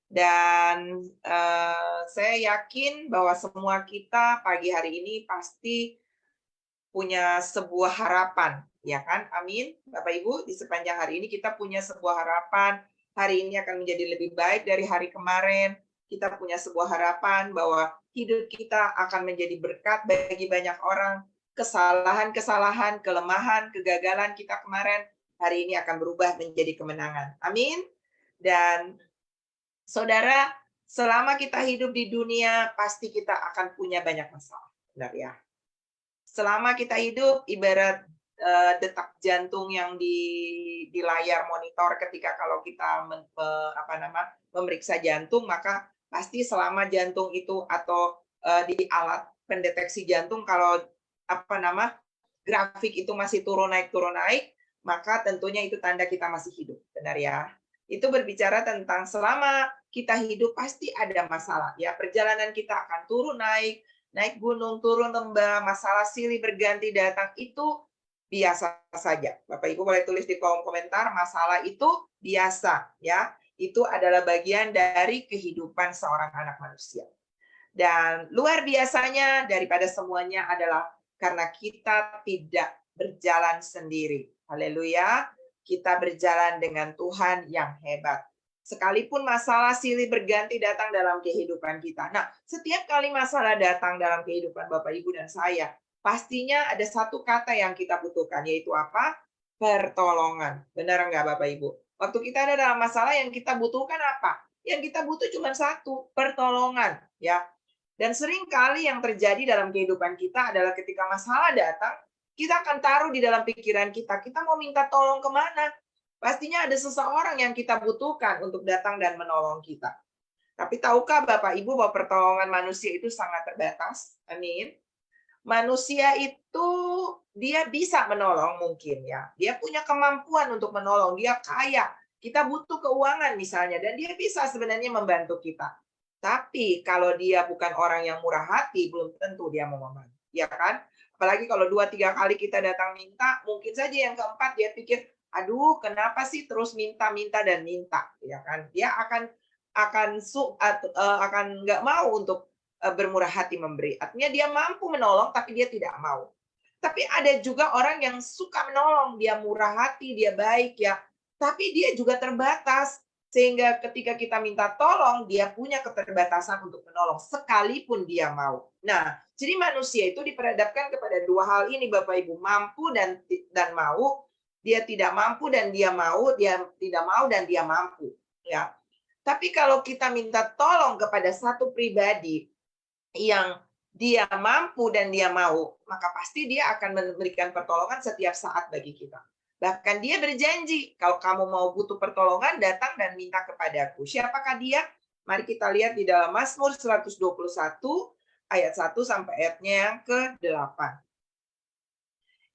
Dan saya yakin bahwa semua kita pagi hari ini pasti punya sebuah harapan, ya kan? Amin. Bapak Ibu, di sepanjang hari ini kita punya sebuah harapan. Hari ini akan menjadi lebih baik dari hari kemarin. Kita punya sebuah harapan bahwa hidup kita akan menjadi berkat bagi banyak orang. Kesalahan-kesalahan, kelemahan, kegagalan kita kemarin, hari ini akan berubah menjadi kemenangan. Amin. Dan saudara, selama kita hidup di dunia, pasti kita akan punya banyak masalah. Benar ya? Selama kita hidup, ibarat detak jantung yang di layar monitor ketika kalau kita memeriksa jantung, maka pasti selama jantung itu atau di alat pendeteksi jantung kalau grafik itu masih turun naik, maka tentunya itu tanda kita masih hidup. Benar ya? Itu berbicara tentang selama kita hidup pasti ada masalah ya. Perjalanan kita akan turun naik gunung, turun lembah, masalah silih berganti datang, itu biasa saja. Bapak Ibu boleh tulis di kolom komentar, masalah itu biasa ya. Itu adalah bagian dari kehidupan seorang anak manusia. Dan luar biasanya daripada semuanya adalah karena kita tidak berjalan sendiri. Haleluya. Kita berjalan dengan Tuhan yang hebat. Sekalipun masalah silih berganti datang dalam kehidupan kita. Nah, setiap kali masalah datang dalam kehidupan Bapak, Ibu, dan saya, pastinya ada satu kata yang kita butuhkan, yaitu apa? Pertolongan. Benar nggak Bapak, Ibu? Waktu kita ada dalam masalah, yang kita butuhkan apa? Yang kita butuh cuma satu, pertolongan. Ya, dan sering kali yang terjadi dalam kehidupan kita adalah ketika masalah datang, kita akan taruh di dalam pikiran kita, kita mau minta tolong kemana? Pastinya ada seseorang yang kita butuhkan untuk datang dan menolong kita. Tapi tahukah Bapak Ibu bahwa pertolongan manusia itu sangat terbatas? Amin. Manusia itu dia bisa menolong mungkin ya. Dia punya kemampuan untuk menolong, dia kaya. Kita butuh keuangan misalnya dan dia bisa sebenarnya membantu kita. Tapi kalau dia bukan orang yang murah hati, belum tentu dia mau membantu, ya kan? Apalagi kalau 2-3 kali kita datang minta, mungkin saja yang keempat dia pikir, aduh kenapa sih terus minta-minta dan minta, ya kan? Dia akan nggak mau untuk bermurah hati memberi. Artinya dia mampu menolong, tapi dia tidak mau. Tapi ada juga orang yang suka menolong, dia murah hati, dia baik ya, tapi dia juga terbatas. Sehingga ketika kita minta tolong, dia punya keterbatasan untuk menolong, sekalipun dia mau. Nah, jadi manusia itu diperhadapkan kepada dua hal ini, Bapak Ibu, mampu dan mau. Dia tidak mampu dan dia mau, dia tidak mau dan dia mampu. Ya. Tapi kalau kita minta tolong kepada satu pribadi yang dia mampu dan dia mau, maka pasti dia akan memberikan pertolongan setiap saat bagi kita. Bahkan dia berjanji, kalau kamu mau butuh pertolongan, datang dan minta kepadaku. Siapakah dia? Mari kita lihat di dalam Mazmur 121 ayat 1 sampai ayatnya yang ke-8.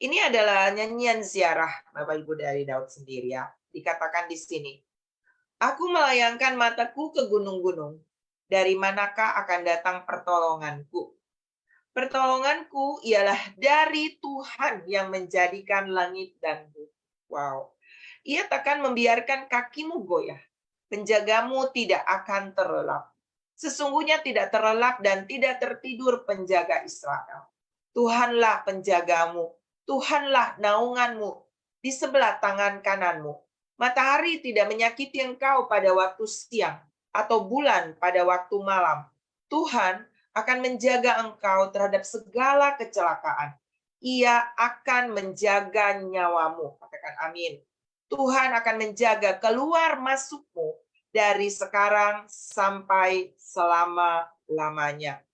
Ini adalah nyanyian ziarah Bapak Ibu dari Daud sendiri ya. Dikatakan di sini, aku melayangkan mataku ke gunung-gunung. Dari manakah akan datang pertolonganku? Pertolonganku ialah dari Tuhan yang menjadikan langit dan bumi. Wow. Ia takkan membiarkan kakimu goyah. Penjagamu tidak akan terlelap. Sesungguhnya tidak terlelap dan tidak tertidur penjaga Israel. Tuhanlah penjagamu. Tuhanlah naunganmu di sebelah tangan kananmu. Matahari tidak menyakiti engkau pada waktu siang atau bulan pada waktu malam. Tuhan akan menjaga engkau terhadap segala kecelakaan. Ia akan menjaga nyawamu. Katakan amin. Tuhan akan menjaga keluar masukmu dari sekarang sampai selama-lamanya.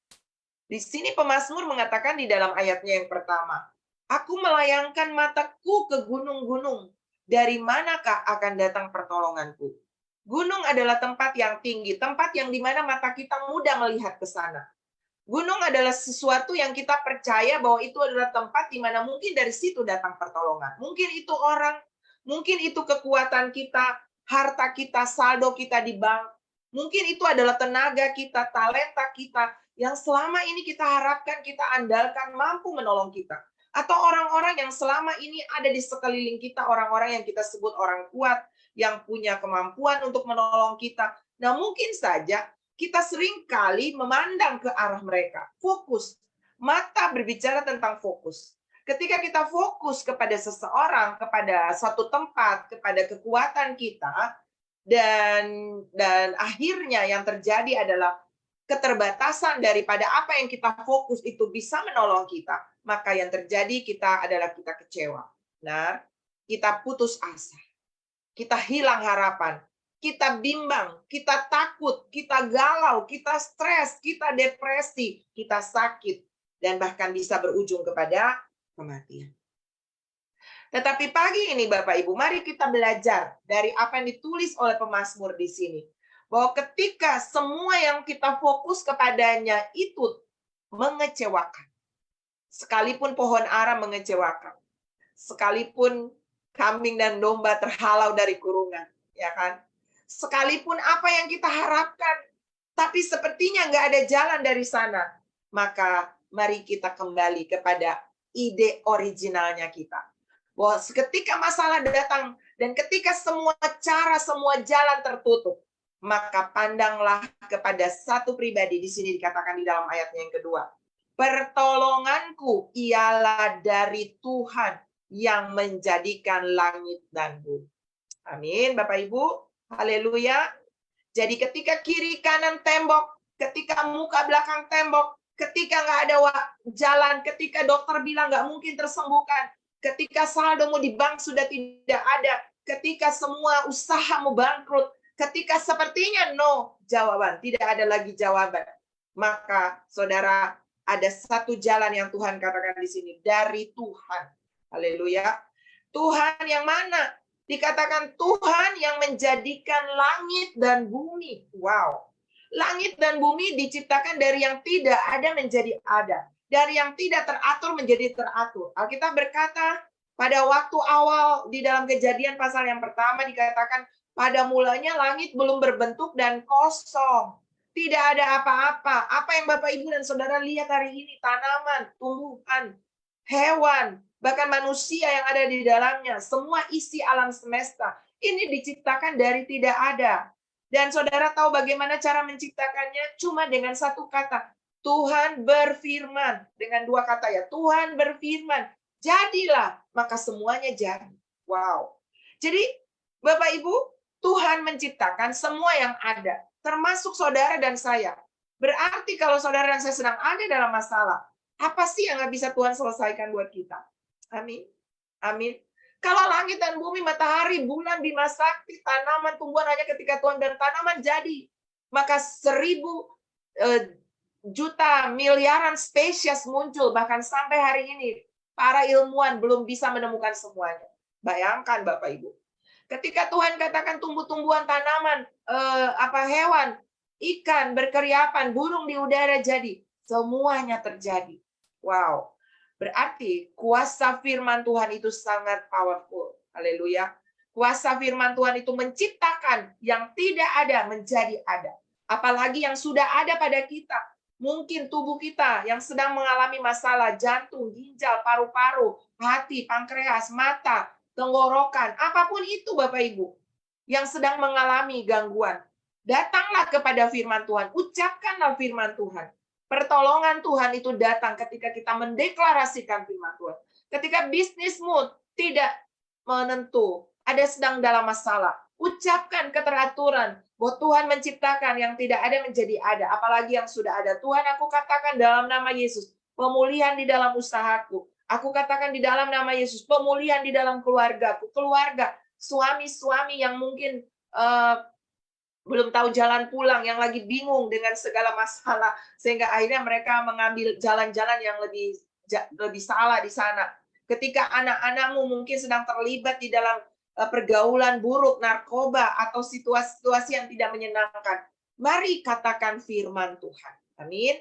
Di sini pemazmur mengatakan di dalam ayatnya yang pertama, aku melayangkan mataku ke gunung-gunung. Dari manakah akan datang pertolonganku? Gunung adalah tempat yang tinggi, tempat yang di mana mata kita mudah melihat ke sana. Gunung adalah sesuatu yang kita percaya bahwa itu adalah tempat di mana mungkin dari situ datang pertolongan. Mungkin itu orang, mungkin itu kekuatan kita, harta kita, saldo kita di bank. Mungkin itu adalah tenaga kita, talenta kita, yang selama ini kita harapkan, kita andalkan, mampu menolong kita. Atau orang-orang yang selama ini ada di sekeliling kita, orang-orang yang kita sebut orang kuat, yang punya kemampuan untuk menolong kita. Nah, mungkin saja kita sering kali memandang ke arah mereka. Fokus. Mata berbicara tentang fokus. Ketika kita fokus kepada seseorang, kepada suatu tempat, kepada kekuatan kita, dan akhirnya yang terjadi adalah keterbatasan daripada apa yang kita fokus itu bisa menolong kita, maka yang terjadi kita adalah kita kecewa. Nah, kita putus asa, kita hilang harapan, kita bimbang, kita takut, kita galau, kita stres, kita depresi, kita sakit, dan bahkan bisa berujung kepada kematian. Tetapi pagi ini Bapak Ibu, mari kita belajar dari apa yang ditulis oleh pemazmur di sini. Bahwa ketika semua yang kita fokus kepadanya itu mengecewakan. Sekalipun pohon ara mengecewakan. Sekalipun kambing dan domba terhalau dari kurungan. Ya kan? Sekalipun apa yang kita harapkan, tapi sepertinya nggak ada jalan dari sana. Maka mari kita kembali kepada ide originalnya kita. Bahwa ketika masalah datang dan ketika semua cara, semua jalan tertutup, maka pandanglah kepada satu pribadi. Di sini dikatakan di dalam ayatnya yang kedua. Pertolonganku ialah dari Tuhan yang menjadikan langit dan bumi. Amin, Bapak Ibu. Haleluya. Jadi ketika kiri kanan tembok, ketika muka belakang tembok, ketika nggak ada jalan, ketika dokter bilang nggak mungkin tersembuhkan, ketika saldomu di bank sudah tidak ada, ketika semua usahamu bangkrut, ketika sepertinya no jawaban, tidak ada lagi jawaban, maka saudara ada satu jalan yang Tuhan katakan di sini, dari Tuhan. Haleluya. Tuhan yang mana? Dikatakan Tuhan yang menjadikan langit dan bumi. Wow. Langit dan bumi diciptakan dari yang tidak ada menjadi ada. Dari yang tidak teratur menjadi teratur. Alkitab berkata pada waktu awal di dalam Kejadian pasal yang pertama dikatakan pada mulanya langit belum berbentuk dan kosong. Tidak ada apa-apa. Apa yang Bapak Ibu dan Saudara lihat hari ini, tanaman, tumbuhan, hewan, bahkan manusia yang ada di dalamnya, semua isi alam semesta, ini diciptakan dari tidak ada. Dan saudara tahu bagaimana cara menciptakannya? Cuma dengan satu kata, Tuhan berfirman. Dengan dua kata ya, Tuhan berfirman. Jadilah, maka semuanya jadi. Wow. Jadi Bapak Ibu, Tuhan menciptakan semua yang ada, termasuk saudara dan saya. Berarti kalau saudara dan saya sedang ada dalam masalah, apa sih yang nggak bisa Tuhan selesaikan buat kita? Amin. Amin. Kalau langit dan bumi, matahari, bulan, bima sakti, tanaman, tumbuhan hanya ketika Tuhan dan tanaman jadi. Maka 1000 juta miliaran spesies muncul. Bahkan sampai hari ini, para ilmuwan belum bisa menemukan semuanya. Bayangkan Bapak Ibu. Ketika Tuhan katakan tumbuh-tumbuhan, tanaman, hewan, ikan, berkeriapan, burung di udara jadi. Semuanya terjadi. Wow. Berarti kuasa firman Tuhan itu sangat powerful. Haleluya. Kuasa firman Tuhan itu menciptakan yang tidak ada menjadi ada. Apalagi yang sudah ada pada kita. Mungkin tubuh kita yang sedang mengalami masalah jantung, ginjal, paru-paru, hati, pankreas, mata, tenggorokan, apapun itu Bapak Ibu yang sedang mengalami gangguan. Datanglah kepada firman Tuhan, ucapkanlah firman Tuhan. Pertolongan Tuhan itu datang ketika kita mendeklarasikan firman Tuhan. Ketika bisnismu tidak menentu, ada sedang dalam masalah, ucapkan keteraturan bahwa Tuhan menciptakan yang tidak ada menjadi ada, apalagi yang sudah ada. Tuhan, aku katakan dalam nama Yesus, pemulihan di dalam usahaku. Aku katakan di dalam nama Yesus, pemulihan di dalam keluargaku, keluarga, suami-suami yang mungkin belum tahu jalan pulang, yang lagi bingung dengan segala masalah, sehingga akhirnya mereka mengambil jalan-jalan yang lebih salah di sana. Ketika anak-anakmu mungkin sedang terlibat di dalam pergaulan buruk, narkoba, atau situasi-situasi yang tidak menyenangkan, mari katakan firman Tuhan. Amin.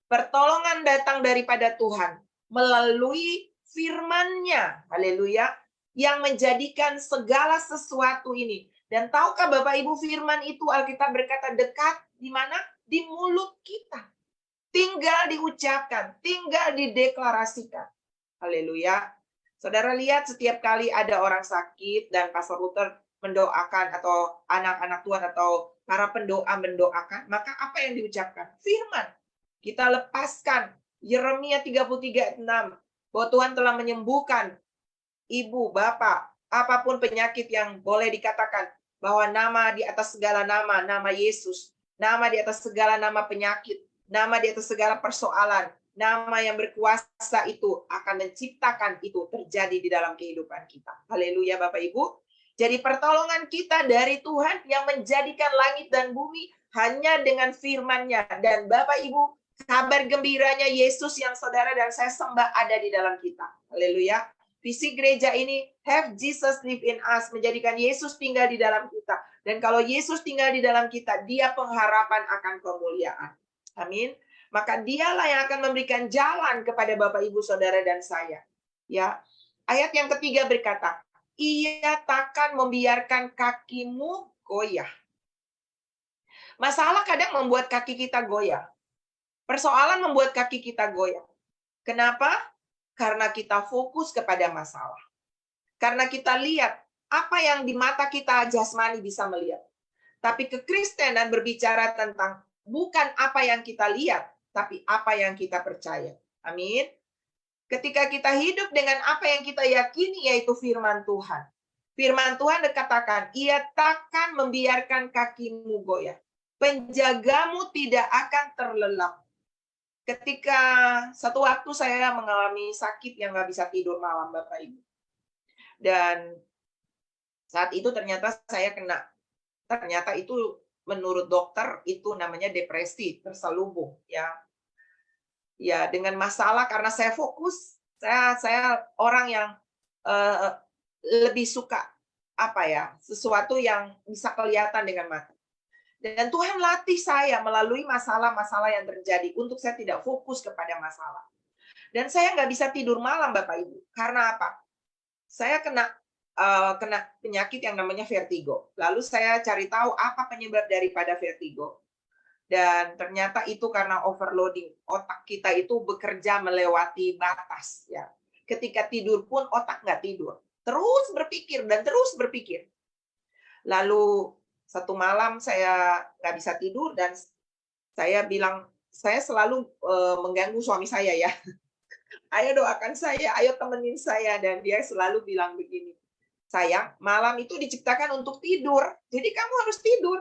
Pertolongan datang daripada Tuhan melalui firman-Nya. Haleluya. Yang menjadikan segala sesuatu ini. Dan tahukah Bapak Ibu, firman itu Alkitab berkata dekat di mana? Di mulut kita. Tinggal diucapkan, tinggal dideklarasikan. Haleluya. Saudara lihat setiap kali ada orang sakit dan Pastor Luther mendoakan atau anak-anak Tuhan atau para pendoa mendoakan, maka apa yang diucapkan? Firman. Kita lepaskan Yeremia 33:6 bahwa Tuhan telah menyembuhkan ibu, bapak, apapun penyakit yang boleh dikatakan, bahwa nama di atas segala nama, nama Yesus, nama di atas segala nama penyakit, nama di atas segala persoalan, nama yang berkuasa itu akan menciptakan itu terjadi di dalam kehidupan kita. Haleluya Bapak Ibu. Jadi pertolongan kita dari Tuhan yang menjadikan langit dan bumi hanya dengan firman-Nya. Dan Bapak Ibu, kabar gembiranya Yesus yang saudara dan saya sembah ada di dalam kita. Haleluya. Visi gereja ini, have Jesus live in us, menjadikan Yesus tinggal di dalam kita. Dan kalau Yesus tinggal di dalam kita, dia pengharapan akan kemuliaan. Amin. Maka dialah yang akan memberikan jalan kepada Bapak, Ibu, Saudara, dan saya. Ya, ayat yang ketiga berkata, ia takkan membiarkan kakimu goyah. Masalah kadang membuat kaki kita goyah. Persoalan membuat kaki kita goyah. Kenapa? Karena kita fokus kepada masalah. Karena kita lihat apa yang di mata kita jasmani bisa melihat. Tapi kekristenan berbicara tentang bukan apa yang kita lihat, tapi apa yang kita percaya. Amin. Ketika kita hidup dengan apa yang kita yakini, yaitu firman Tuhan. Firman Tuhan dikatakan, ia takkan membiarkan kakimu goyah. Penjagamu tidak akan terlelap. Ketika satu waktu saya mengalami sakit yang nggak bisa tidur malam, Bapak Ibu. Dan saat itu ternyata itu menurut dokter itu namanya depresi terselubung, ya. Ya, dengan masalah karena saya fokus, saya orang yang lebih suka sesuatu yang bisa kelihatan dengan mata. Dan Tuhan latih saya melalui masalah-masalah yang terjadi untuk saya tidak fokus kepada masalah. Dan saya nggak bisa tidur malam, Bapak Ibu. Karena apa? Saya kena penyakit yang namanya vertigo. Lalu saya cari tahu apa penyebab daripada vertigo. Dan ternyata itu karena overloading. Otak kita itu bekerja melewati batas. Ya. Ketika tidur pun otak nggak tidur. Terus berpikir dan terus berpikir. Lalu satu malam saya nggak bisa tidur dan saya bilang, saya selalu mengganggu suami saya ya. Ayo doakan saya, ayo temenin saya. Dan dia selalu bilang begini, sayang, malam itu diciptakan untuk tidur. Jadi kamu harus tidur.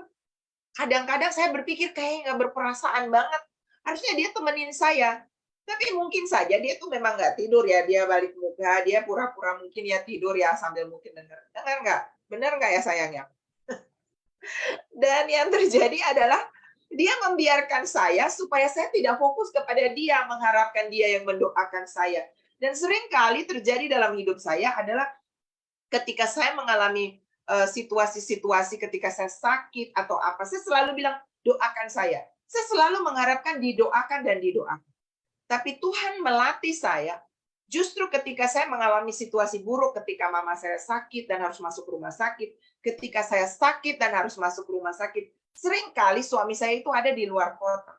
Kadang-kadang saya berpikir kayak nggak berperasaan banget. Harusnya dia temenin saya. Tapi mungkin saja dia tuh memang nggak tidur ya. Dia balik muka, dia pura-pura mungkin ya tidur ya sambil mungkin dengar. Dengar nggak? Benar nggak ya sayangnya? Dan yang terjadi adalah dia membiarkan saya supaya saya tidak fokus kepada dia, mengharapkan dia yang mendoakan saya. Dan seringkali terjadi dalam hidup saya adalah ketika saya mengalami situasi-situasi ketika saya sakit atau apa, saya selalu bilang, doakan saya. Saya selalu mengharapkan didoakan dan didoakan. Tapi Tuhan melatih saya, justru ketika saya mengalami situasi buruk, ketika mama saya sakit dan harus masuk rumah sakit, ketika saya sakit dan harus masuk rumah sakit, seringkali suami saya itu ada di luar kota.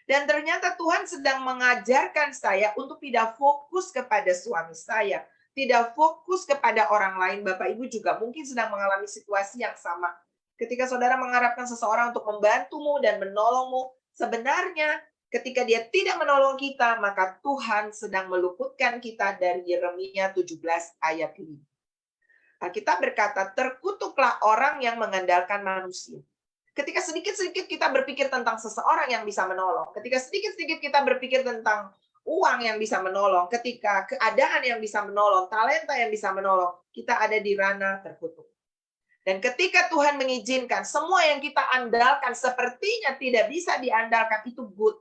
Dan ternyata Tuhan sedang mengajarkan saya untuk tidak fokus kepada suami saya, tidak fokus kepada orang lain. Bapak Ibu juga mungkin sedang mengalami situasi yang sama. Ketika saudara mengharapkan seseorang untuk membantumu dan menolongmu, sebenarnya ketika dia tidak menolong kita, maka Tuhan sedang meluputkan kita dari Yeremia 17 ayat 5. Kita berkata, terkutuklah orang yang mengandalkan manusia. Ketika sedikit-sedikit kita berpikir tentang seseorang yang bisa menolong, ketika sedikit-sedikit kita berpikir tentang uang yang bisa menolong, ketika keadaan yang bisa menolong, talenta yang bisa menolong, kita ada di ranah terkutuk. Dan ketika Tuhan mengizinkan semua yang kita andalkan sepertinya tidak bisa diandalkan, itu good.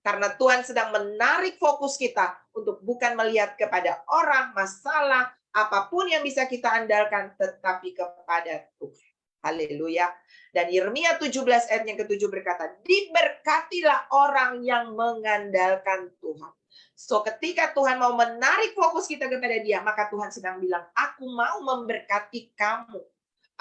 Karena Tuhan sedang menarik fokus kita untuk bukan melihat kepada orang, masalah, apapun yang bisa kita andalkan, tetapi kepada Tuhan. Haleluya. Dan Yeremia 17 ayat yang ke-7 berkata, diberkatilah orang yang mengandalkan Tuhan. So ketika Tuhan mau menarik fokus kita kepada dia, maka Tuhan sedang bilang, aku mau memberkati kamu.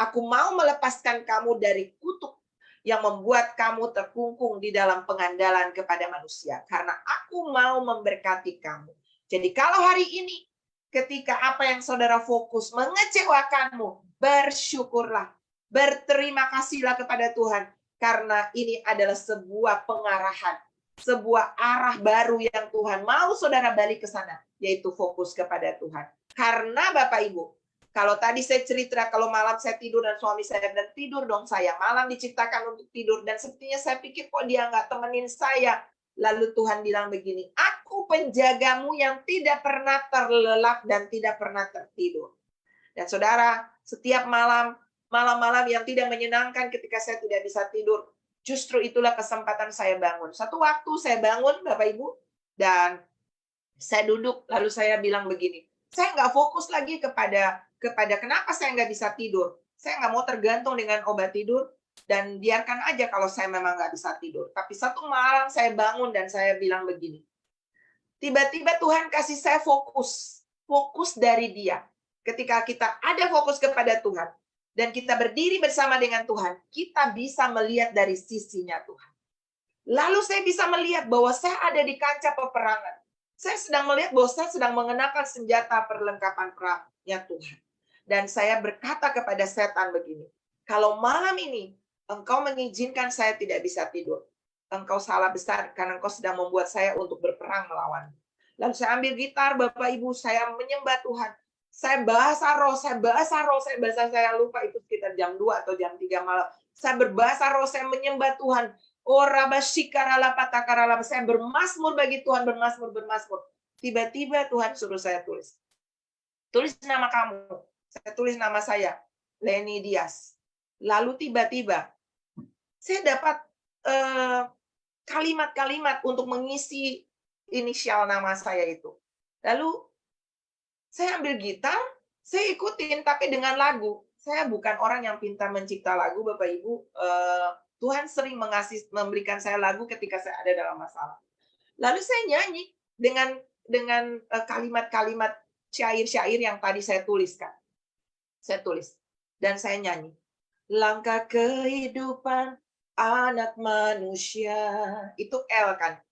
Aku mau melepaskan kamu dari kutuk yang membuat kamu terkungkung di dalam pengandalan kepada manusia. Karena aku mau memberkati kamu. Jadi kalau hari ini, ketika apa yang saudara fokus mengecewakanmu, bersyukurlah. Berterima kasihlah kepada Tuhan, karena ini adalah sebuah pengarahan, sebuah arah baru yang Tuhan mau saudara balik ke sana, yaitu fokus kepada Tuhan. Karena Bapak Ibu, kalau tadi saya cerita, kalau malam saya tidur dan suami saya bilang, tidur dong sayang, malam diciptakan untuk tidur. Dan sepertinya saya pikir kok dia nggak temenin saya. Lalu Tuhan bilang begini, aku penjagamu yang tidak pernah terlelap dan tidak pernah tertidur. Dan saudara, setiap malam-malam yang tidak menyenangkan ketika saya tidak bisa tidur, justru itulah kesempatan saya bangun. Satu waktu saya bangun, Bapak Ibu, dan saya duduk, lalu saya bilang begini, saya nggak fokus lagi kepada kenapa saya nggak bisa tidur. Saya nggak mau tergantung dengan obat tidur, dan biarkan aja kalau saya memang nggak bisa tidur. Tapi satu malam saya bangun dan saya bilang begini, tiba-tiba Tuhan kasih saya fokus dari Dia. Ketika kita ada fokus kepada Tuhan, dan kita berdiri bersama dengan Tuhan, kita bisa melihat dari sisinya Tuhan. Lalu saya bisa melihat bahwa saya ada di kancah peperangan. Saya sedang melihat bahwa saya sedang mengenakan senjata perlengkapan perangnya Tuhan. Dan saya berkata kepada setan begini, kalau malam ini engkau mengizinkan saya tidak bisa tidur, engkau salah besar karena engkau sedang membuat saya untuk berperang melawan. Lalu saya ambil gitar, Bapak Ibu, saya menyembah Tuhan. Saya bahasa roh, saya lupa itu sekitar jam 2 atau jam 3 malam. Saya berbahasa roh, saya menyembah Tuhan. Oh, saya bermasmur bagi Tuhan, bermasmur. Tiba-tiba Tuhan suruh saya tulis. Tulis nama kamu. Saya tulis nama saya, Leni Dias. Lalu tiba-tiba saya dapat kalimat-kalimat untuk mengisi inisial nama saya itu. Lalu saya ambil gitar, saya ikutin tapi dengan lagu. Saya bukan orang yang pintar mencipta lagu, Bapak Ibu. Tuhan sering memberikan saya lagu ketika saya ada dalam masalah. Lalu saya nyanyi dengan kalimat-kalimat syair-syair yang tadi saya tuliskan. Saya tulis dan saya nyanyi. Langkah kehidupan anak manusia. Itu L kan.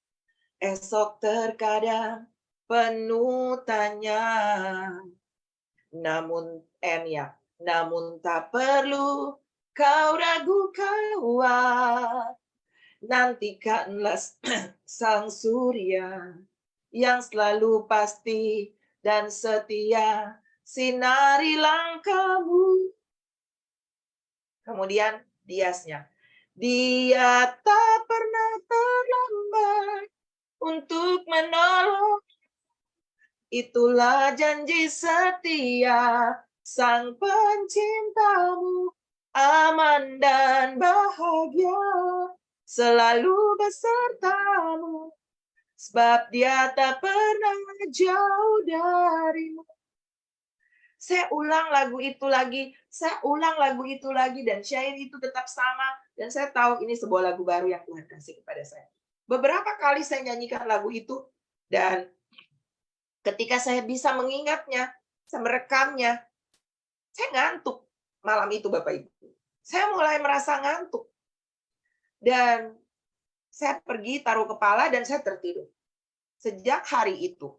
Esok terkadang penuh tanya. Namun N ya. Namun tak perlu kau ragu kuat. Nantikanlah sang surya yang selalu pasti dan setia sinari langkahmu. Kemudian Diasnya. Dia tak pernah terlambat untuk menolong. Itulah janji setia sang pencintamu, aman dan bahagia selalu besertamu, sebab dia tak pernah jauh darimu. Saya ulang lagu itu lagi, dan syair itu tetap sama, dan saya tahu ini sebuah lagu baru yang Tuhan kasih kepada saya. Beberapa kali saya nyanyikan lagu itu, dan ketika saya bisa mengingatnya, saya merekamnya, saya ngantuk malam itu, Bapak Ibu. Saya mulai merasa ngantuk. Dan saya pergi taruh kepala dan saya tertidur. Sejak hari itu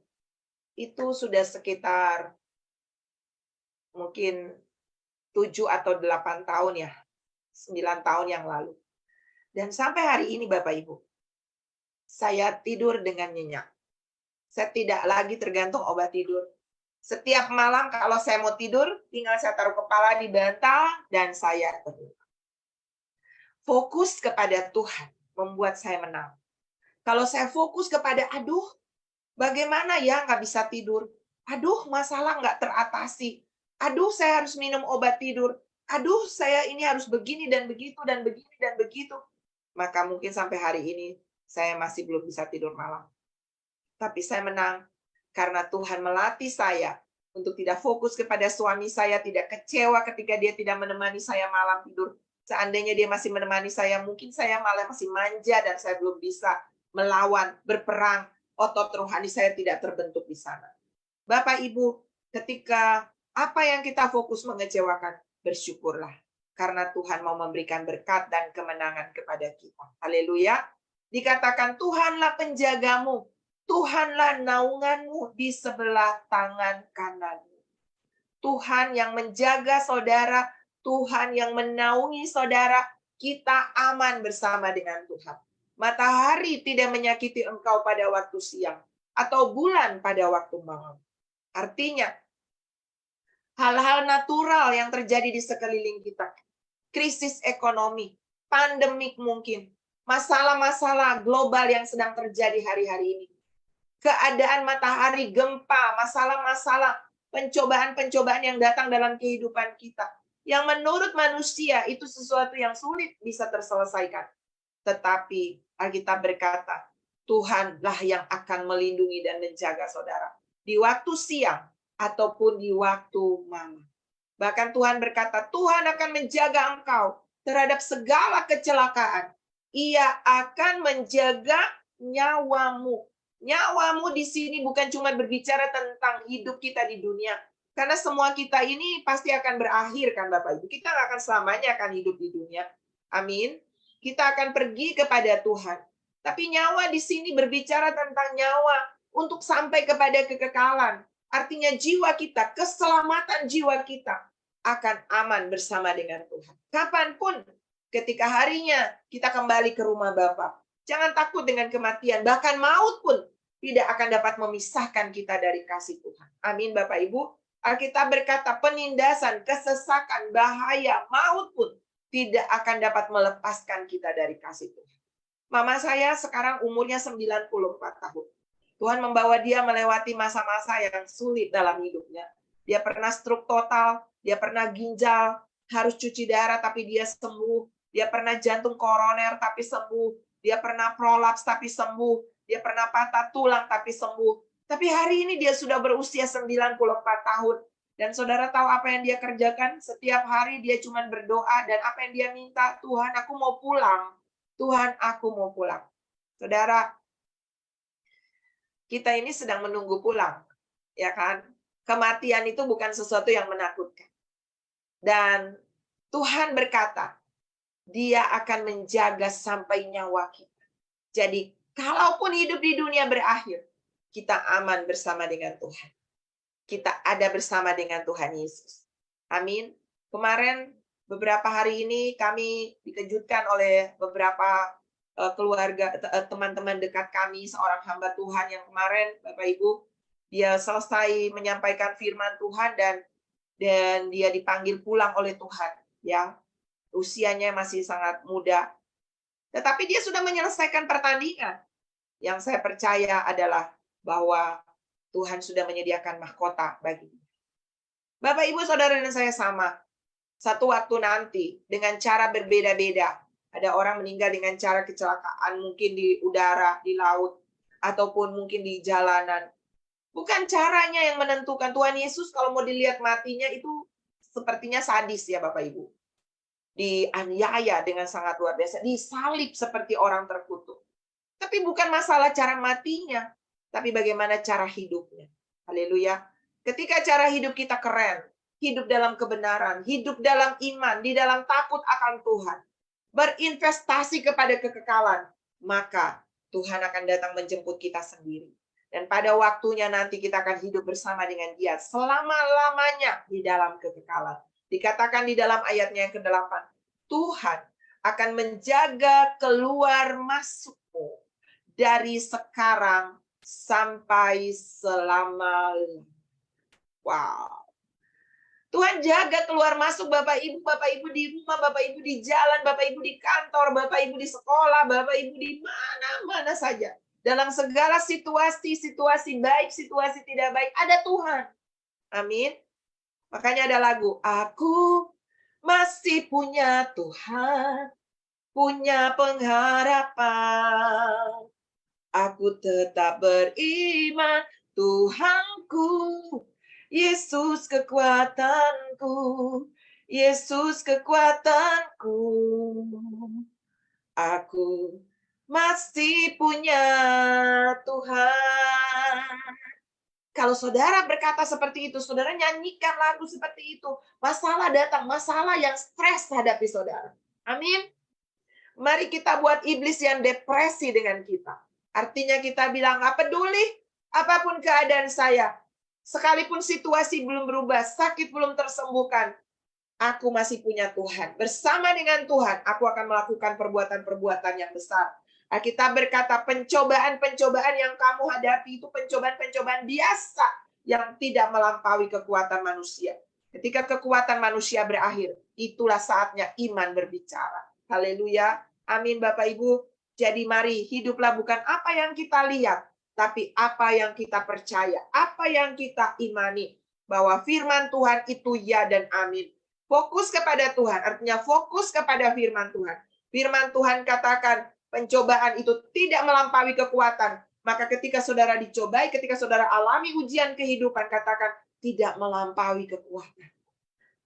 sudah sekitar mungkin 7 atau 8 tahun ya, 9 tahun yang lalu. Dan sampai hari ini Bapak Ibu, saya tidur dengan nyenyak. Saya tidak lagi tergantung obat tidur. Setiap malam kalau saya mau tidur, tinggal saya taruh kepala di bantal dan saya tidur. Fokus kepada Tuhan membuat saya menang. Kalau saya fokus kepada, aduh, bagaimana ya nggak bisa tidur? Aduh, masalah nggak teratasi. Aduh, saya harus minum obat tidur. Aduh, saya ini harus begini dan begitu dan begini dan begitu. Maka mungkin sampai hari ini saya masih belum bisa tidur malam. Tapi saya menang karena Tuhan melatih saya untuk tidak fokus kepada suami saya, tidak kecewa ketika dia tidak menemani saya malam tidur. Seandainya dia masih menemani saya, mungkin saya malah masih manja dan saya belum bisa melawan, berperang. Otot rohani saya tidak terbentuk di sana. Bapak Ibu, ketika apa yang kita fokus mengecewakan, bersyukurlah. Karena Tuhan mau memberikan berkat dan kemenangan kepada kita. Haleluya. Dikatakan Tuhanlah penjagamu. Tuhanlah naunganmu di sebelah tangan kananmu. Tuhan yang menjaga saudara, Tuhan yang menaungi saudara, kita aman bersama dengan Tuhan. Matahari tidak menyakiti engkau pada waktu siang, atau bulan pada waktu malam. Artinya, hal-hal natural yang terjadi di sekeliling kita, krisis ekonomi, pandemik mungkin, masalah-masalah global yang sedang terjadi hari-hari ini, keadaan matahari, gempa, masalah-masalah, pencobaan-pencobaan yang datang dalam kehidupan kita, yang menurut manusia itu sesuatu yang sulit bisa terselesaikan. Tetapi Alkitab berkata, Tuhanlah yang akan melindungi dan menjaga saudara di waktu siang ataupun di waktu malam. Bahkan Tuhan berkata, Tuhan akan menjaga engkau terhadap segala kecelakaan. Ia akan menjaga nyawamu. Nyawamu di sini bukan cuma berbicara tentang hidup kita di dunia. Karena semua kita ini pasti akan berakhir kan Bapak Ibu. Kita nggak akan selamanya akan hidup di dunia. Amin. Kita akan pergi kepada Tuhan. Tapi nyawa di sini berbicara tentang nyawa untuk sampai kepada kekekalan. Artinya jiwa kita, keselamatan jiwa kita akan aman bersama dengan Tuhan. Kapanpun, ketika harinya kita kembali ke rumah Bapa. Jangan takut dengan kematian, bahkan maut pun tidak akan dapat memisahkan kita dari kasih Tuhan. Amin Bapak Ibu. Alkitab berkata penindasan, kesesakan, bahaya, maut pun tidak akan dapat melepaskan kita dari kasih Tuhan. Mama saya sekarang umurnya 94 tahun. Tuhan membawa dia melewati masa-masa yang sulit dalam hidupnya. Dia pernah stroke total, dia pernah ginjal, harus cuci darah tapi dia sembuh. Dia pernah jantung koroner tapi sembuh. Dia pernah prolaps tapi sembuh. Dia pernah patah tulang tapi sembuh. Tapi hari ini dia sudah berusia 94 tahun. Dan saudara tahu apa yang dia kerjakan? Setiap hari dia cuma berdoa dan apa yang dia minta, Tuhan aku mau pulang. Tuhan aku mau pulang. Saudara, kita ini sedang menunggu pulang. Ya kan? Kematian itu bukan sesuatu yang menakutkan. Dan Tuhan berkata, Dia akan menjaga sampai nyawa kita. Jadi, kalaupun hidup di dunia berakhir, kita aman bersama dengan Tuhan. Kita ada bersama dengan Tuhan Yesus. Amin. Kemarin, beberapa hari ini kami dikejutkan oleh beberapa keluarga, teman-teman dekat kami, seorang hamba Tuhan yang kemarin, Bapak Ibu, dia selesai menyampaikan firman Tuhan dan dia dipanggil pulang oleh Tuhan. Ya, usianya masih sangat muda. Tetapi dia sudah menyelesaikan pertandingan. Yang saya percaya adalah bahwa Tuhan sudah menyediakan mahkota baginya. Bapak, Ibu, Saudara, dan saya sama. Satu waktu nanti, dengan cara berbeda-beda. Ada orang meninggal dengan cara kecelakaan, mungkin di udara, di laut, ataupun mungkin di jalanan. Bukan caranya yang menentukan. Tuhan Yesus kalau mau dilihat matinya itu sepertinya sadis ya Bapak Ibu. Dianiaya dengan sangat luar biasa. Disalib seperti orang terkutuk. Tapi bukan masalah cara matinya. Tapi bagaimana cara hidupnya. Haleluya. Ketika cara hidup kita keren. Hidup dalam kebenaran. Hidup dalam iman. Di dalam takut akan Tuhan. Berinvestasi kepada kekekalan. Maka Tuhan akan datang menjemput kita sendiri. Dan pada waktunya nanti kita akan hidup bersama dengan Dia selama-lamanya di dalam kekekalan. Dikatakan di dalam ayatnya yang ke-8, Tuhan akan menjaga keluar masukmu dari sekarang sampai selama-lamanya. Wow. Tuhan jaga keluar masuk Bapak Ibu di rumah, Bapak Ibu di jalan, Bapak Ibu di kantor, Bapak Ibu di sekolah, Bapak Ibu di mana-mana saja. Dalam segala situasi baik, situasi tidak baik, ada Tuhan. Amin. Makanya ada lagu, aku masih punya Tuhan, punya pengharapan. Aku tetap beriman, Tuhanku, Yesus kekuatanku, Yesus kekuatanku. Aku masih punya Tuhan. Kalau saudara berkata seperti itu, saudara nyanyikan lagu seperti itu. Masalah datang, masalah yang stres hadapi saudara. Amin. Mari kita buat iblis yang depresi dengan kita. Artinya kita bilang, nggak peduli apapun keadaan saya. Sekalipun situasi belum berubah, sakit belum tersembuhkan. Aku masih punya Tuhan. Bersama dengan Tuhan, aku akan melakukan perbuatan-perbuatan yang besar. Alkitab berkata, pencobaan-pencobaan yang kamu hadapi itu pencobaan-pencobaan biasa yang tidak melampaui kekuatan manusia. Ketika kekuatan manusia berakhir, itulah saatnya iman berbicara. Haleluya. Amin Bapak Ibu. Jadi mari hiduplah bukan apa yang kita lihat, tapi apa yang kita percaya, apa yang kita imani. Bahwa firman Tuhan itu ya dan amin. Fokus kepada Tuhan, artinya fokus kepada firman Tuhan. Firman Tuhan katakan, pencobaan itu tidak melampaui kekuatan. Maka ketika saudara dicobai, ketika saudara alami ujian kehidupan, katakan, tidak melampaui kekuatan.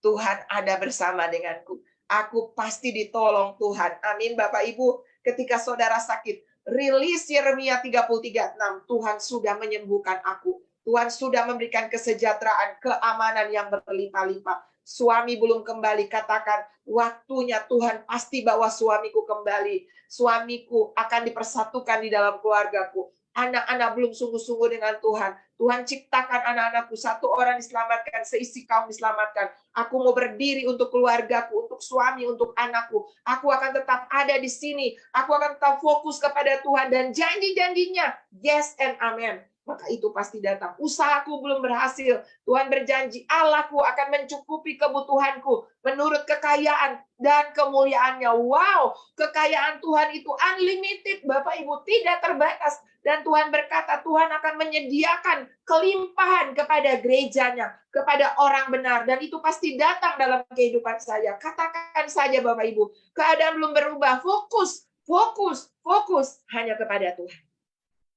Tuhan ada bersama denganku. Aku pasti ditolong Tuhan. Amin Bapak Ibu. Ketika saudara sakit, rilis Yeremia 33:6. Tuhan sudah menyembuhkan aku. Tuhan sudah memberikan kesejahteraan, keamanan yang berlimpah-limpah. Suami belum kembali, katakan waktunya Tuhan pasti bawa suamiku kembali. Suamiku akan dipersatukan di dalam keluargaku. Anak-anak belum sungguh-sungguh dengan Tuhan. Tuhan ciptakan anak-anakku, satu orang diselamatkan, seisi kaum diselamatkan. Aku mau berdiri untuk keluargaku, untuk suami, untuk anakku. Aku akan tetap ada di sini. Aku akan tetap fokus kepada Tuhan dan janji-janjinya. Yes and amen. Maka itu pasti datang. Usahaku belum berhasil. Tuhan berjanji, Allahku akan mencukupi kebutuhanku menurut kekayaan dan kemuliaannya. Wow, kekayaan Tuhan itu unlimited, Bapak Ibu, tidak terbatas. Dan Tuhan berkata, Tuhan akan menyediakan kelimpahan kepada gerejanya, kepada orang benar. Dan itu pasti datang dalam kehidupan saya. Katakan saja Bapak Ibu, keadaan belum berubah. Fokus, fokus, fokus hanya kepada Tuhan.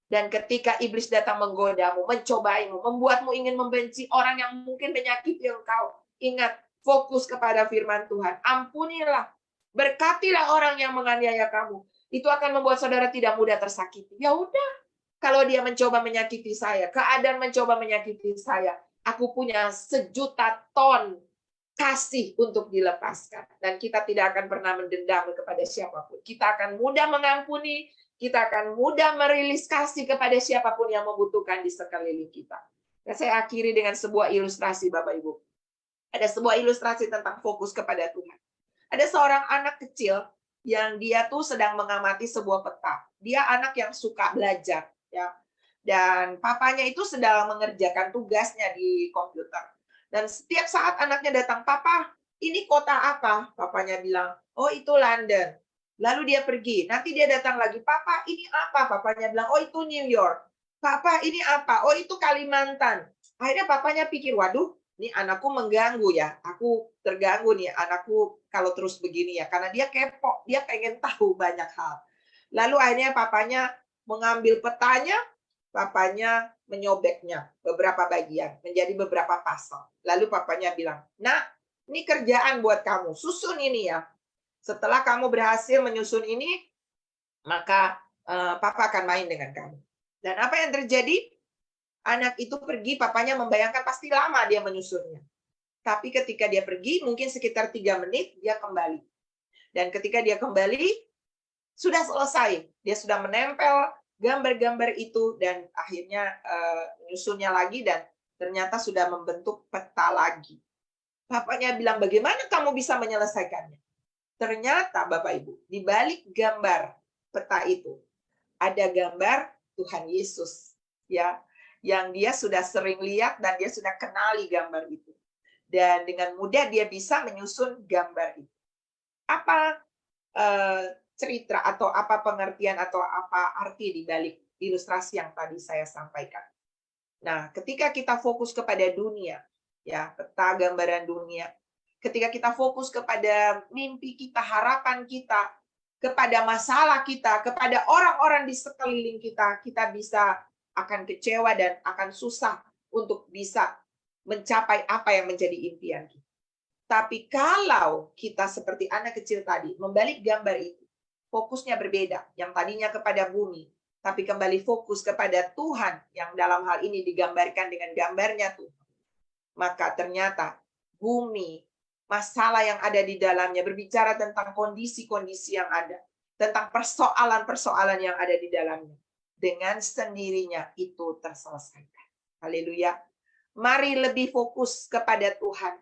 Dan ketika iblis datang menggodamu, mencobaimu, membuatmu ingin membenci orang yang mungkin menyakiti engkau, ingat, fokus kepada firman Tuhan. Ampunilah, berkatilah orang yang menganiaya kamu. Itu akan membuat saudara tidak mudah tersakiti. Ya udah, kalau dia mencoba menyakiti saya, keadaan mencoba menyakiti saya, aku punya 1.000.000 ton kasih untuk dilepaskan. Dan kita tidak akan pernah mendendam kepada siapapun. Kita akan mudah mengampuni, kita akan mudah merilis kasih kepada siapapun yang membutuhkan di sekeliling kita. Dan saya akhiri dengan sebuah ilustrasi, Bapak Ibu. Ada sebuah ilustrasi tentang fokus kepada Tuhan. Ada seorang anak kecil yang dia tuh sedang mengamati sebuah peta. Dia anak yang suka belajar, ya. Dan papanya itu sedang mengerjakan tugasnya di komputer. Dan setiap saat anaknya datang, "Papa, ini kota apa?" Papanya bilang, "Oh, itu London." Lalu dia pergi. Nanti dia datang lagi, "Papa, ini apa?" Papanya bilang, "Oh, itu New York." "Papa, ini apa?" "Oh, itu Kalimantan." Akhirnya papanya pikir, "Waduh, ini anakku mengganggu ya. Aku terganggu nih anakku kalau terus begini ya." Karena dia kepo, dia pengen tahu banyak hal. Lalu akhirnya papanya mengambil petanya, papanya menyobeknya beberapa bagian, menjadi beberapa pasal. Lalu papanya bilang, "Nak, ini kerjaan buat kamu. Susun ini ya. Setelah kamu berhasil menyusun ini, maka papa akan main dengan kamu." Dan apa yang terjadi? Anak itu pergi, papanya membayangkan pasti lama dia menyusunnya. Tapi ketika dia pergi, mungkin sekitar 3 menit, dia kembali. Dan ketika dia kembali, sudah selesai. Dia sudah menempel gambar-gambar itu, dan akhirnya menyusunnya lagi, dan ternyata sudah membentuk peta lagi. Papanya bilang, "Bagaimana kamu bisa menyelesaikannya?" Ternyata Bapak Ibu, di balik gambar peta itu ada gambar Tuhan Yesus, ya, yang dia sudah sering lihat dan dia sudah kenali gambar itu. Dan dengan mudah dia bisa menyusun gambar itu. Apa cerita atau apa pengertian atau apa arti di balik ilustrasi yang tadi saya sampaikan? Nah, ketika kita fokus kepada dunia, ya, peta gambaran dunia, ketika kita fokus kepada mimpi kita, harapan kita, kepada masalah kita, kepada orang-orang di sekeliling kita, kita bisa akan kecewa dan akan susah untuk bisa mencapai apa yang menjadi impian kita. Tapi kalau kita seperti anak kecil tadi, membalik gambar itu, fokusnya berbeda. Yang tadinya kepada bumi, tapi kembali fokus kepada Tuhan yang dalam hal ini digambarkan dengan gambarnya Tuhan. Maka ternyata bumi, masalah yang ada di dalamnya, berbicara tentang kondisi-kondisi yang ada, tentang persoalan-persoalan yang ada di dalamnya. Dengan sendirinya itu terselesaikan. Haleluya. Mari lebih fokus kepada Tuhan.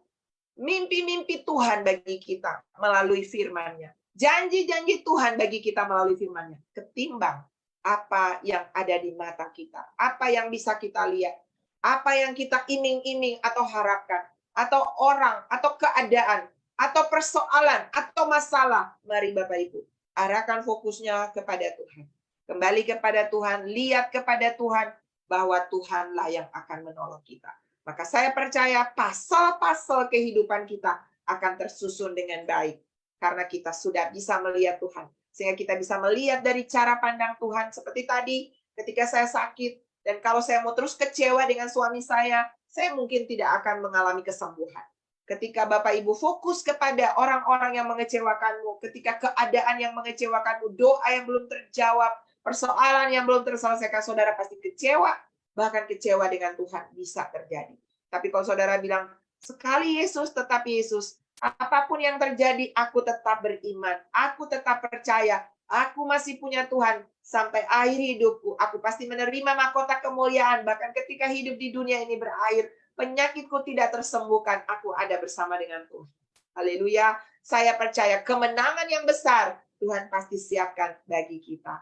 mimpi-mimpi Tuhan bagi kita melalui firman-Nya. Janji-janji Tuhan bagi kita melalui firman-Nya. Ketimbang apa yang ada di mata kita. Apa yang bisa kita lihat. Apa yang kita iming-iming atau harapkan. Atau orang, atau keadaan, atau persoalan, atau masalah. Mari Bapak Ibu, arahkan fokusnya kepada Tuhan. Kembali kepada Tuhan, lihat kepada Tuhan, bahwa Tuhanlah yang akan menolong kita. Maka saya percaya pasal-pasal kehidupan kita akan tersusun dengan baik. Karena kita sudah bisa melihat Tuhan. Sehingga kita bisa melihat dari cara pandang Tuhan. Seperti tadi ketika saya sakit. Dan kalau saya mau terus kecewa dengan suami saya mungkin tidak akan mengalami kesembuhan. Ketika Bapak Ibu fokus kepada orang-orang yang mengecewakanmu. Ketika keadaan yang mengecewakanmu. Doa yang belum terjawab. Persoalan yang belum terselesaikan. Saudara pasti kecewa. Bahkan kecewa dengan Tuhan bisa terjadi. Tapi kalau saudara bilang, sekali Yesus tetap Yesus. Apapun yang terjadi, aku tetap beriman. Aku tetap percaya. Aku masih punya Tuhan. Sampai akhir hidupku, aku pasti menerima mahkota kemuliaan. Bahkan ketika hidup di dunia ini berakhir, penyakitku tidak tersembuhkan. Aku ada bersama dengan Tuhan. Haleluya. Saya percaya kemenangan yang besar, Tuhan pasti siapkan bagi kita.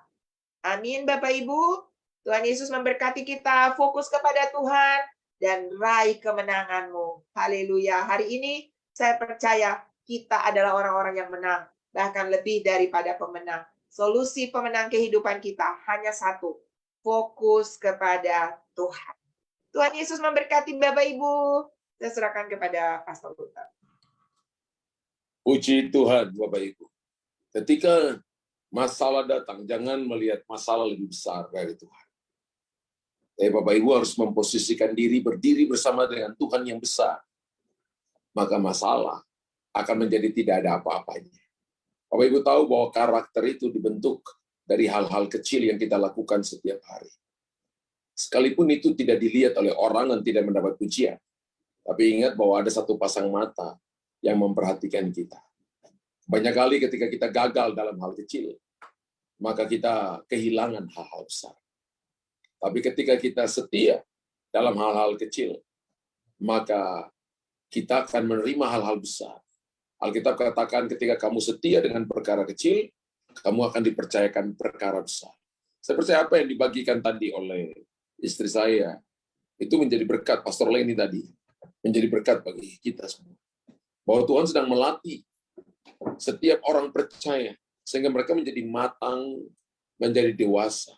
Amin Bapak Ibu. Tuhan Yesus memberkati kita, fokus kepada Tuhan, dan raih kemenanganmu. Haleluya. Hari ini saya percaya kita adalah orang-orang yang menang, bahkan lebih daripada pemenang. Solusi pemenang kehidupan kita hanya satu, fokus kepada Tuhan. Tuhan Yesus memberkati Bapak Ibu. Saya serahkan kepada Pastor Luther. Puji Tuhan Bapak Ibu. Ketika masalah datang, jangan melihat masalah lebih besar dari Tuhan. Tapi Bapak Ibu harus memposisikan diri berdiri bersama dengan Tuhan yang besar. Maka masalah akan menjadi tidak ada apa-apanya. Bapak Ibu tahu bahwa karakter itu dibentuk dari hal-hal kecil yang kita lakukan setiap hari. Sekalipun itu tidak dilihat oleh orang dan tidak mendapat pujian. Tapi ingat bahwa ada satu pasang mata yang memperhatikan kita. Banyak kali ketika kita gagal dalam hal kecil, maka kita kehilangan hal-hal besar. Tapi ketika kita setia dalam hal-hal kecil, maka kita akan menerima hal-hal besar. Alkitab katakan ketika kamu setia dengan perkara kecil, kamu akan dipercayakan perkara besar. Saya percaya apa yang dibagikan tadi oleh istri saya, itu menjadi berkat, Pastor Leni tadi, menjadi berkat bagi kita semua. Bahwa Tuhan sedang melatih setiap orang percaya, sehingga mereka menjadi matang, menjadi dewasa.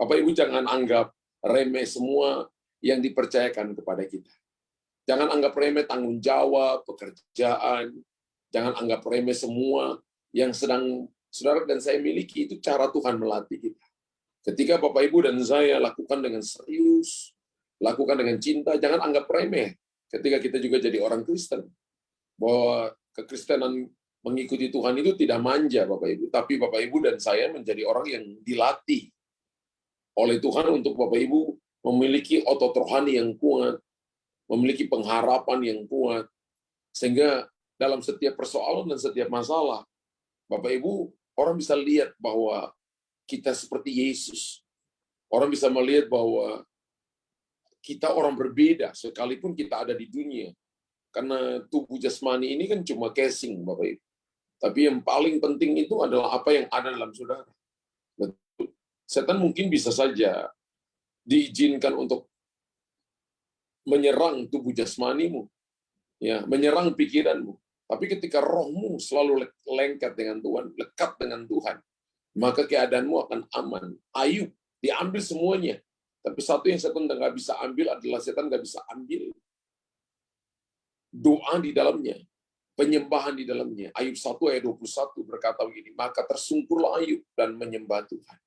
Bapak Ibu jangan anggap remeh semua yang dipercayakan kepada kita. Jangan anggap remeh tanggung jawab, pekerjaan. Jangan anggap remeh semua yang sedang saudara dan saya miliki. Itu cara Tuhan melatih kita. Ketika Bapak Ibu dan saya lakukan dengan serius, lakukan dengan cinta, jangan anggap remeh ketika kita juga jadi orang Kristen. Bahwa kekristenan mengikuti Tuhan itu tidak manja Bapak Ibu. Tapi Bapak Ibu dan saya menjadi orang yang dilatih oleh Tuhan untuk Bapak Ibu memiliki otot rohani yang kuat, memiliki pengharapan yang kuat, sehingga dalam setiap persoalan dan setiap masalah, Bapak Ibu, orang bisa lihat bahwa kita seperti Yesus. Orang bisa melihat bahwa kita orang berbeda, sekalipun kita ada di dunia. Karena tubuh jasmani ini kan cuma casing, Bapak Ibu. Tapi yang paling penting itu adalah apa yang ada dalam saudara. Setan mungkin bisa saja diizinkan untuk menyerang tubuh jasmanimu, ya, menyerang pikiranmu. Tapi ketika rohmu selalu lengket dengan Tuhan, lekat dengan Tuhan, maka keadaanmu akan aman. Ayub diambil semuanya. Tapi satu yang setan nggak bisa ambil adalah setan nggak bisa ambil doa di dalamnya, penyembahan di dalamnya. Ayub 1 ayat 21 berkata begini, maka tersungkurlah Ayub dan menyembah Tuhan.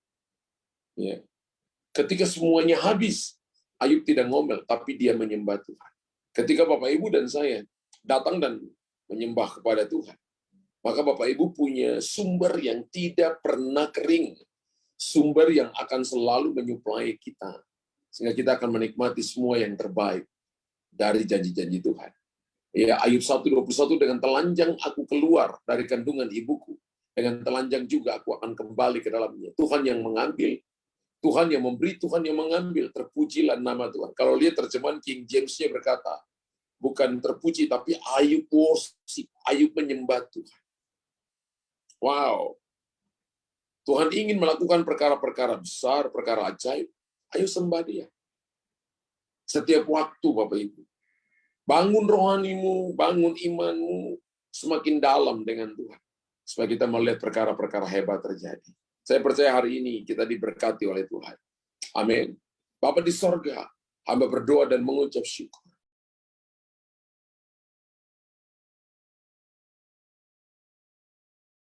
Ya. Ketika semuanya habis, Ayub tidak ngomel, tapi dia menyembah Tuhan. Ketika Bapak Ibu dan saya datang dan menyembah kepada Tuhan, maka Bapak Ibu punya sumber yang tidak pernah kering, sumber yang akan selalu menyuplai kita, sehingga kita akan menikmati semua yang terbaik dari janji-janji Tuhan. Ya, Ayub 1:21, dengan telanjang aku keluar dari kandungan ibuku, dengan telanjang juga aku akan kembali ke dalamnya. Tuhan yang mengambil, Tuhan yang memberi, Tuhan yang mengambil. Terpujilah nama Tuhan. Kalau lihat terjemahan King James-nya berkata bukan terpuji, tapi Ayub worship, Ayub menyembah Tuhan. Wow. Tuhan ingin melakukan perkara-perkara besar, perkara ajaib. Ayo sembah Dia. Setiap waktu, Bapak Ibu. Bangun rohanimu, bangun imanmu semakin dalam dengan Tuhan. Supaya kita melihat perkara-perkara hebat terjadi. Saya percaya hari ini kita diberkati oleh Tuhan. Amin. Bapa di sorga, hamba berdoa dan mengucap syukur.